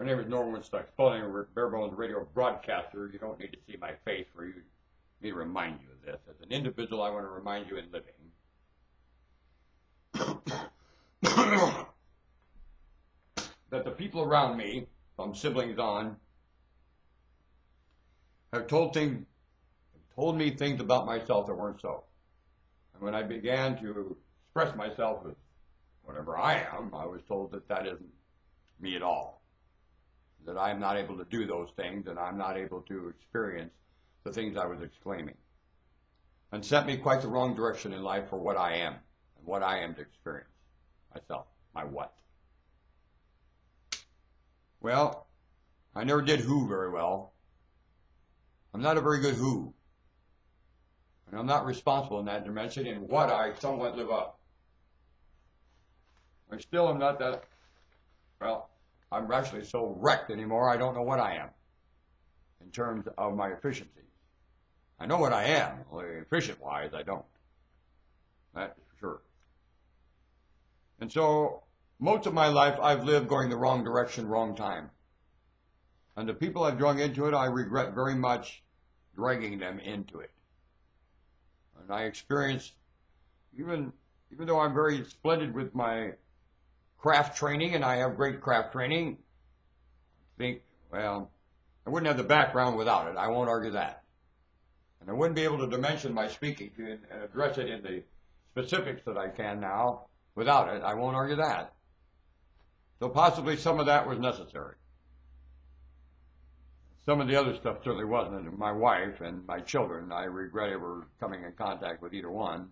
My name is Norman Stuck, spelling bare bones radio broadcaster. You don't need to see my face for me to remind you of this. As an individual, I want to remind you in living that the people around me, from siblings on, have told me things about myself that weren't so. And when I began to express myself as whatever I am, I was told that that isn't me at all. That I'm not able to do those things, and I'm not able to experience the things I was exclaiming. And sent me quite the wrong direction in life for what I am, and what I am to experience myself, my what. Well, I never did who very well. I'm not a very good who. And I'm not responsible in that dimension in what I somewhat live up. I still am not that, well, I'm actually so wrecked anymore, I don't know what I am in terms of my efficiencies. I know what I am, only efficient-wise, I don't. That is for sure. And so, most of my life, I've lived going the wrong direction, wrong time. And the people I've drawn into it, I regret very much dragging them into it. And I experienced, even though I'm very splendid with my craft training, and I have great craft training, I think, well, I wouldn't have the background without it. I won't argue that. And I wouldn't be able to dimension my speaking and address it in the specifics that I can now without it. I won't argue that. So possibly some of that was necessary. Some of the other stuff certainly wasn't. And my wife and my children, I regret ever coming in contact with either one.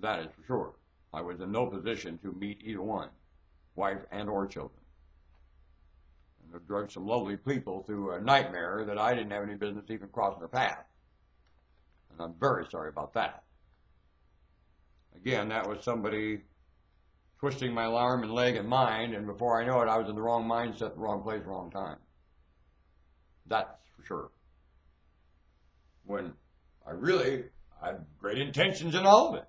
That is for sure. I was in no position to meet either one, wife and or children. And I've drugged some lovely people through a nightmare that I didn't have any business even crossing their path. And I'm very sorry about that. Again, that was somebody twisting my arm and leg and mind, and before I know it, I was in the wrong mindset, the wrong place, wrong time. That's for sure. When I really had great intentions in all of it.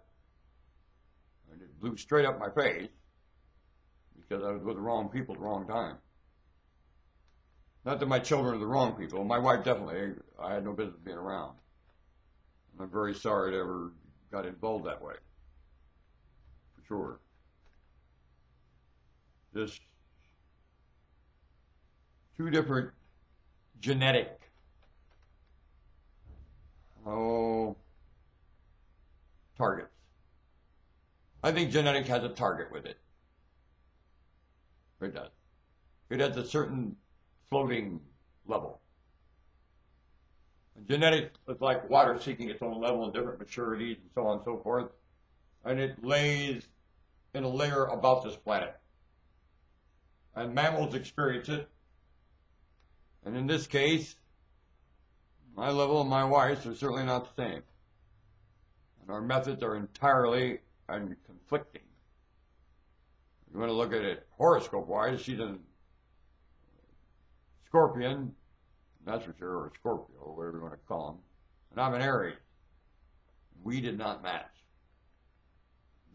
And it blew straight up my face because I was with the wrong people at the wrong time. Not that my children are the wrong people. My wife definitely, I had no business being around. And I'm very sorry I ever got involved that way. For sure. Just two different genetic, targets. I think genetic has a target with it. It does. It has a certain floating level. And genetic is like water seeking its own level in different maturities and so on and so forth. And it lays in a layer about this planet. And mammals experience it. And in this case, my level and my wife's are certainly not the same. And our methods are entirely conflicting. You want to look at it horoscope-wise, she's a Scorpion, that's for sure, or Scorpio, whatever you want to call them. And I'm an Aries. We did not match.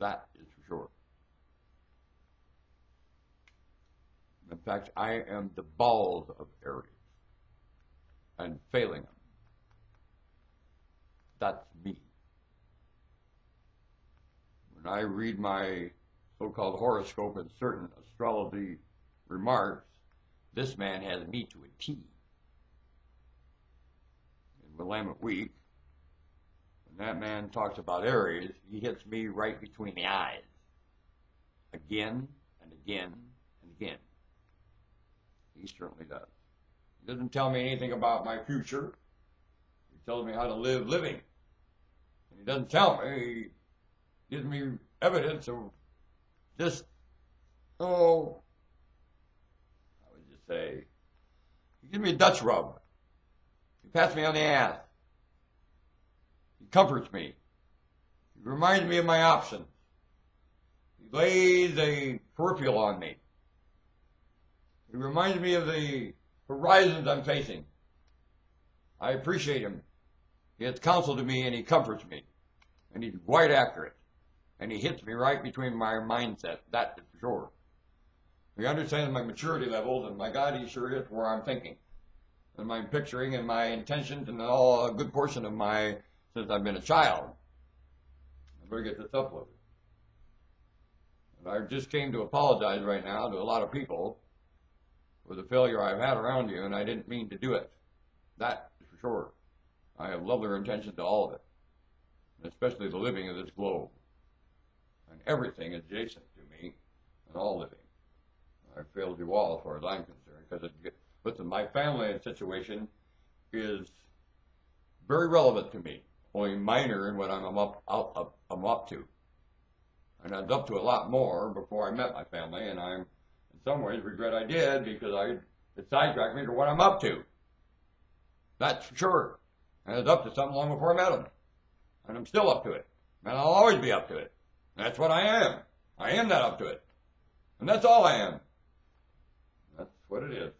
That is for sure. In fact, I am the balls of Aries and failing them. That's me. When I read my so-cwiled horoscope and certain astrology remarks, this man has me to a T. In Willamette Week, when that man talks about Aries, he hits me right between the eyes. Again and again and again. He certainly does. He doesn't tell me anything about my future. He tells me how to live living. And he doesn't tell me. He gives me evidence of just, I would just say, he gives me a Dutch rub. He pats me on the ass. He comforts me. He reminds me of my options. He lays a peripheral on me. He reminds me of the horizons I'm facing. I appreciate him. He has counsel to me and he comforts me. And he's quite accurate. And he hits me right between my mindset, that is for sure. He understands my maturity levels, and my God, he sure is where I'm thinking, and my picturing, and my intentions, and all a good portion of my, since I've been a child. I better get this up with it. And I just came to apologize right now to a lot of people for the failure I've had around you, and I didn't mean to do it. That is for sure. I have lovelier intentions to all of it, and especially the living of this globe, and everything adjacent to me, and all living. I failed you all as far as I'm concerned, because listen, my family situation is very relevant to me, only minor in what I'm up to. And I was up to a lot more before I met my family, and I'm, in some ways, regret I did, because it sidetracked me to what I'm up to. That's for sure. And I was up to something long before I met them. And I'm still up to it. And I'll always be up to it. And that's what I am. I am that up to it. And that's all I am. That's what it is.